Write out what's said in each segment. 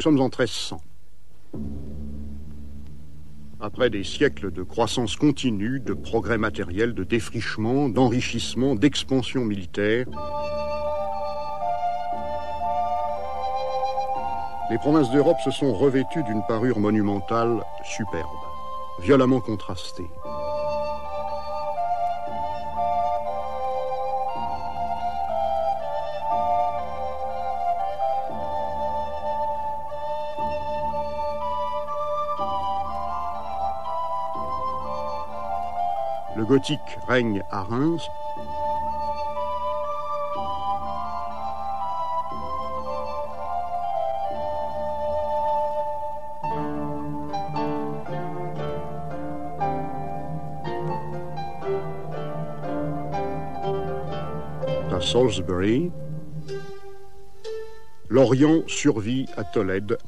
Nous sommes en 1300. Après des siècles de croissance continue, de progrès matériels, de défrichement, d'enrichissement, d'expansion militaire, les provinces d'Europe se sont revêtues d'une parure monumentale superbe, violemment contrastée. Le gothique règne à Reims. À Salisbury. L'Orient survit à Tolède.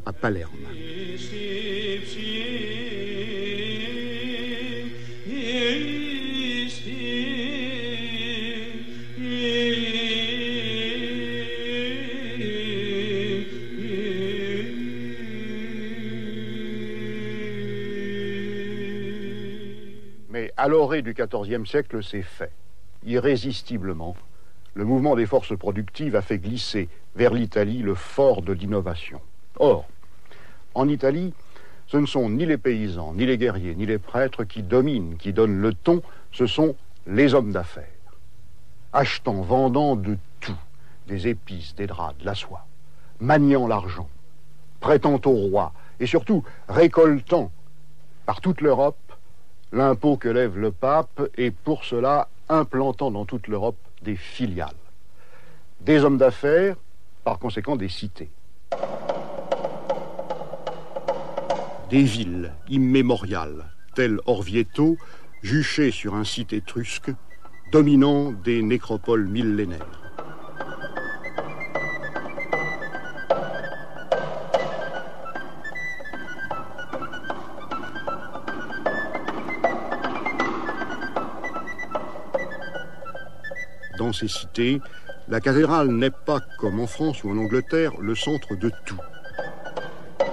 À Palerme. Mais à l'orée du XIVe siècle, c'est fait. Irrésistiblement, le mouvement des forces productives a fait glisser vers l'Italie le fort de l'innovation. Or, en Italie, ce ne sont ni les paysans, ni les guerriers, ni les prêtres qui dominent, qui donnent le ton, ce sont les hommes d'affaires. Achetant, vendant de tout, des épices, des draps, de la soie, maniant l'argent, prêtant au roi, et surtout récoltant par toute l'Europe l'impôt que lève le pape, et pour cela implantant dans toute l'Europe des filiales. Des hommes d'affaires, par conséquent des cités. Des villes immémoriales, telles Orvieto, juchées sur un site étrusque, dominant des nécropoles millénaires. Dans ces cités, la cathédrale n'est pas, comme en France ou en Angleterre, le centre de tout.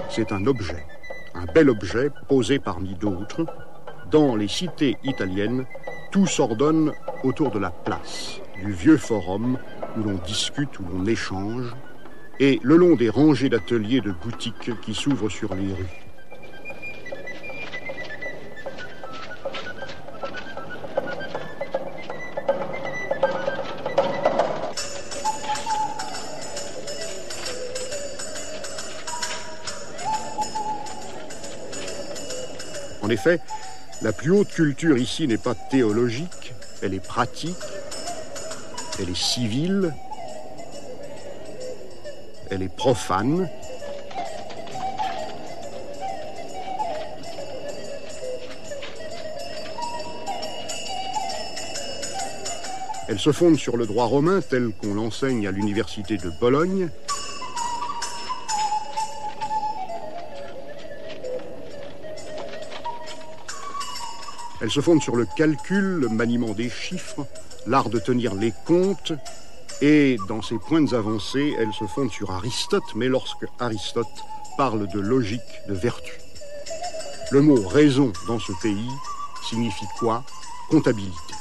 C'est un objet, un bel objet posé parmi d'autres. Dans les cités italiennes, tout s'ordonne autour de la place, du vieux forum où l'on discute, où l'on échange, et le long des rangées d'ateliers de boutiques qui s'ouvrent sur les rues. En effet, la plus haute culture ici n'est pas théologique, elle est pratique, elle est civile, elle est profane. Elle se fonde sur le droit romain tel qu'on l'enseigne à l'université de Bologne. Elle se fonde sur le calcul, le maniement des chiffres, l'art de tenir les comptes, et dans ses pointes avancées, elle se fonde sur Aristote, mais lorsque Aristote parle de logique, de vertu. Le mot raison dans ce pays signifie quoi? Comptabilité.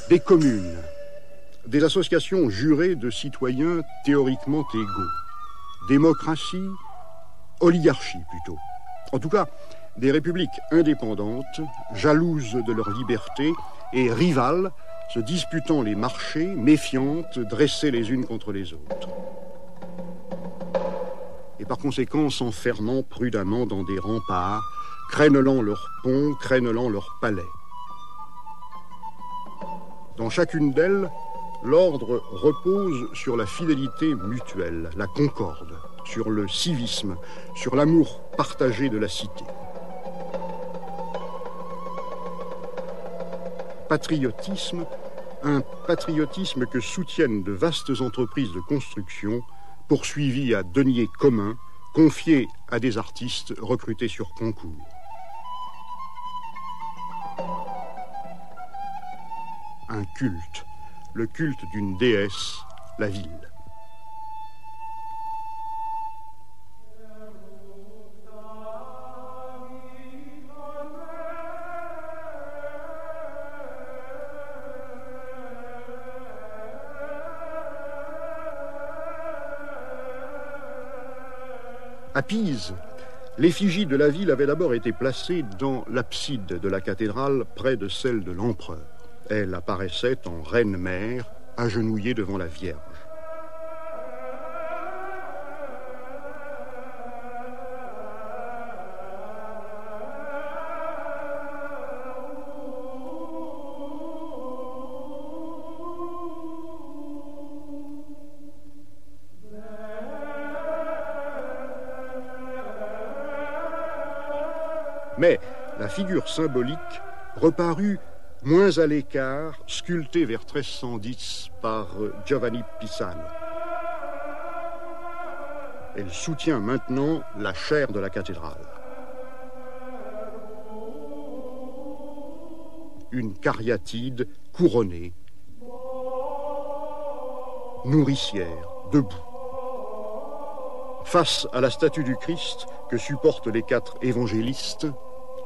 Des communes, des associations jurées de citoyens théoriquement égaux, démocratie, oligarchie plutôt. En tout cas, des républiques indépendantes, jalouses de leur liberté et rivales, se disputant les marchés, méfiantes, dressées les unes contre les autres. Et par conséquent, s'enfermant prudemment dans des remparts, crénelant leurs ponts, crénelant leurs palais. Dans chacune d'elles, l'ordre repose sur la fidélité mutuelle, la concorde, sur le civisme, sur l'amour partagé de la cité. patriotisme, un patriotisme que soutiennent de vastes entreprises de construction poursuivies à deniers communs, confiées à des artistes recrutés sur concours. Un culte, le culte d'une déesse, la ville. À Pise, l'effigie de la ville avait d'abord été placée dans l'abside de la cathédrale, près de celle de l'empereur. Elle apparaissait en reine-mère, agenouillée devant la Vierge. Mais la figure symbolique reparut moins à l'écart, sculptée vers 1310 par Giovanni Pisano. Elle soutient maintenant la chaire de la cathédrale. Une cariatide couronnée, nourricière, debout. Face à la statue du Christ que supportent les 4 évangélistes,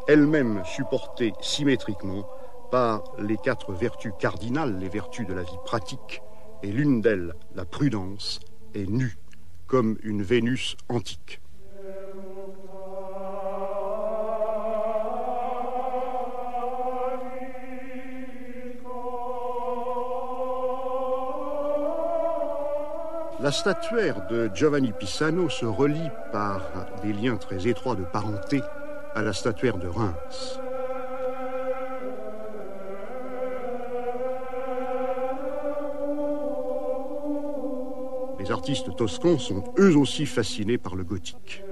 elle-même supportée symétriquement par les 4 vertus cardinales, les vertus de la vie pratique, et l'une d'elles, la prudence, est nue, comme une Vénus antique. La statuaire de Giovanni Pisano se relie par des liens très étroits de parenté à la statuaire de Reims. Les artistes toscans sont eux aussi fascinés par le gothique.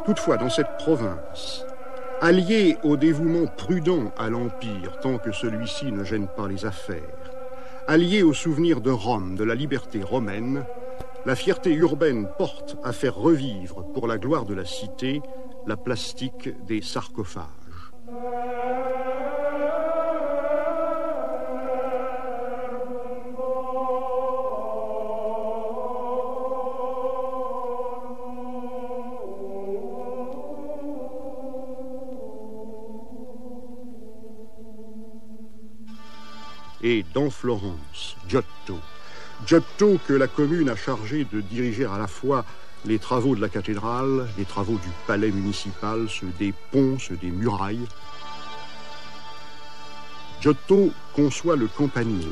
Toutefois, dans cette province, alliée au dévouement prudent à l'Empire tant que celui-ci ne gêne pas les affaires, alliée au souvenir de Rome, de la liberté romaine, la fierté urbaine porte à faire revivre, pour la gloire de la cité, la plastique des sarcophages. Et dans Florence, Giotto. Giotto que la commune a chargé de diriger à la fois les travaux de la cathédrale, les travaux du palais municipal, ceux des ponts, ceux des murailles. Giotto conçoit le campanile.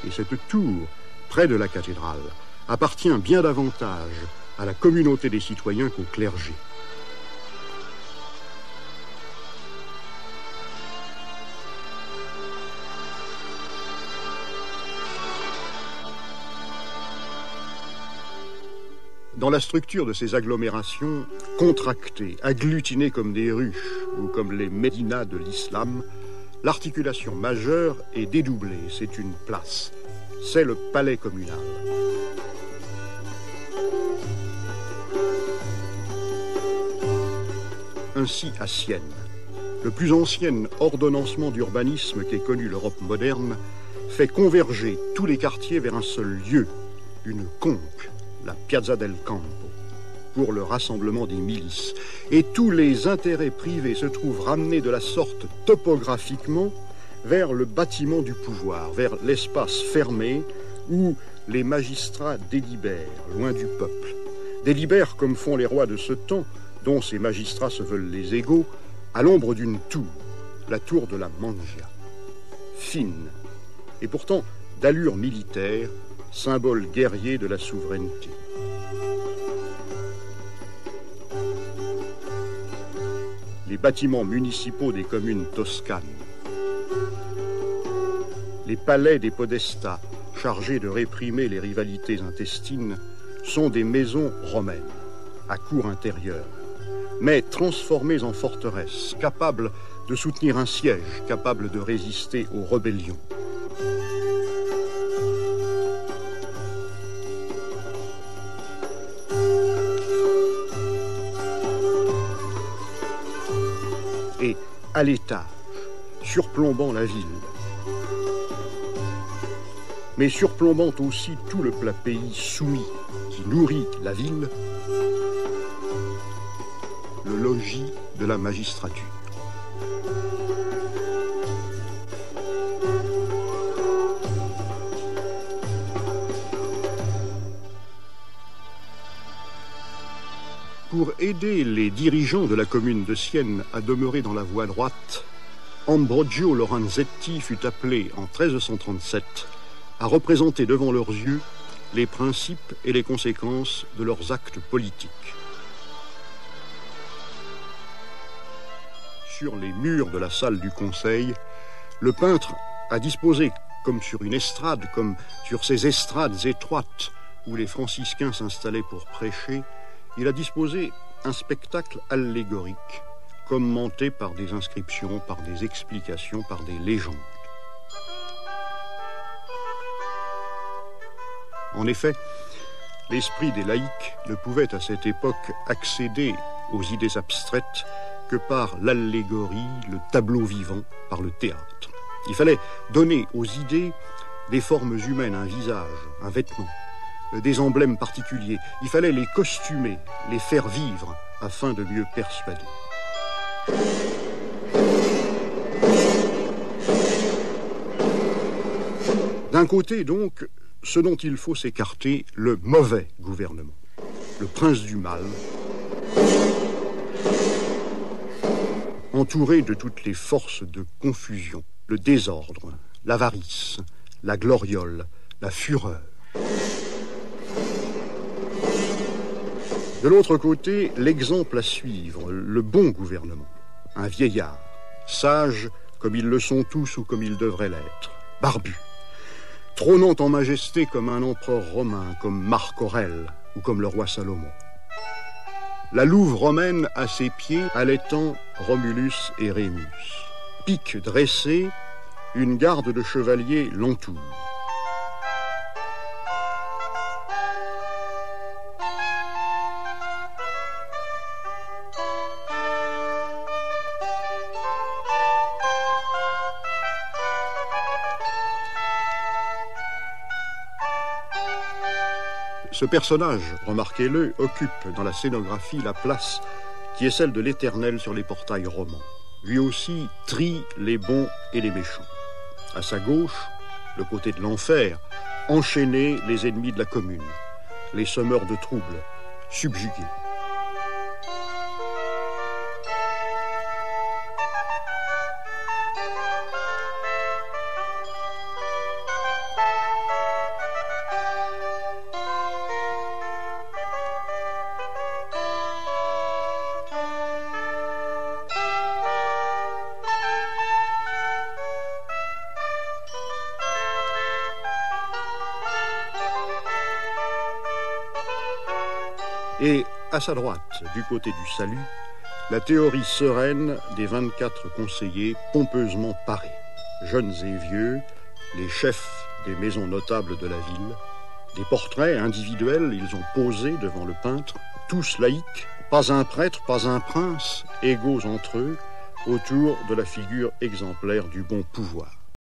Et cette tour, près de la cathédrale, appartient bien davantage à la communauté des citoyens qu'au clergé. Dans la structure de ces agglomérations, contractées, agglutinées comme des ruches ou comme les médinas de l'islam, l'articulation majeure est dédoublée, c'est une place, c'est le palais communal. Ainsi à Sienne, le plus ancien ordonnancement d'urbanisme qu'ait connu l'Europe moderne, fait converger tous les quartiers vers un seul lieu, une conque, la Piazza del Campo, pour le rassemblement des milices. Et tous les intérêts privés se trouvent ramenés de la sorte topographiquement vers le bâtiment du pouvoir, vers l'espace fermé où les magistrats délibèrent, loin du peuple. Délibèrent comme font les rois de ce temps, dont ces magistrats se veulent les égaux, à l'ombre d'une tour, la tour de la Mangia, fine, et pourtant d'allure militaire, symbole guerrier de la souveraineté. Les bâtiments municipaux des communes toscanes, Les palais des podestats, chargés de réprimer les rivalités intestines, sont des maisons romaines, à cour intérieure, mais transformées en forteresses, capables de soutenir un siège, capables de résister aux rébellions. Et à l'étage, surplombant la ville, mais surplombant aussi tout le plat pays soumis qui nourrit la ville, le logis de la magistrature. Pour aider les dirigeants de la commune de Sienne à demeurer dans la voie droite, Ambrogio Lorenzetti fut appelé en 1337 à représenter devant leurs yeux les principes et les conséquences de leurs actes politiques. Sur les murs de la salle du conseil, le peintre a disposé, comme sur une estrade, comme sur ces estrades étroites où les franciscains s'installaient pour prêcher, il a disposé un spectacle allégorique, commenté par des inscriptions, par des explications, par des légendes. En effet, l'esprit des laïcs ne pouvait à cette époque accéder aux idées abstraites que par l'allégorie, le tableau vivant, par le théâtre. Il fallait donner aux idées des formes humaines, un visage, un vêtement, des emblèmes particuliers. Il fallait les costumer, les faire vivre, afin de mieux persuader. D'un côté, donc, ce dont il faut s'écarter, le mauvais gouvernement, le prince du mal, entouré de toutes les forces de confusion, le désordre, l'avarice, la gloriole, la fureur. De l'autre côté, l'exemple à suivre, le bon gouvernement, un vieillard, sage comme ils le sont tous ou comme ils devraient l'être, barbu, trônant en majesté comme un empereur romain, comme Marc Aurèle ou comme le roi Salomon. La louve romaine à ses pieds allaitant Romulus et Rémus. Pique dressée, une garde de chevaliers l'entoure. Ce personnage, remarquez-le, occupe dans la scénographie la place qui est celle de l'Éternel sur les portails romans. Lui aussi trie les bons et les méchants. À sa gauche, le côté de l'enfer, enchaîner les ennemis de la commune, les semeurs de troubles, subjugués. Et à sa droite, du côté du salut, la théorie sereine des 24 conseillers pompeusement parés, jeunes et vieux, les chefs des maisons notables de la ville. Des portraits individuels, ils ont posé devant le peintre, tous laïcs, pas un prêtre, pas un prince, égaux entre eux, autour de la figure exemplaire du bon pouvoir.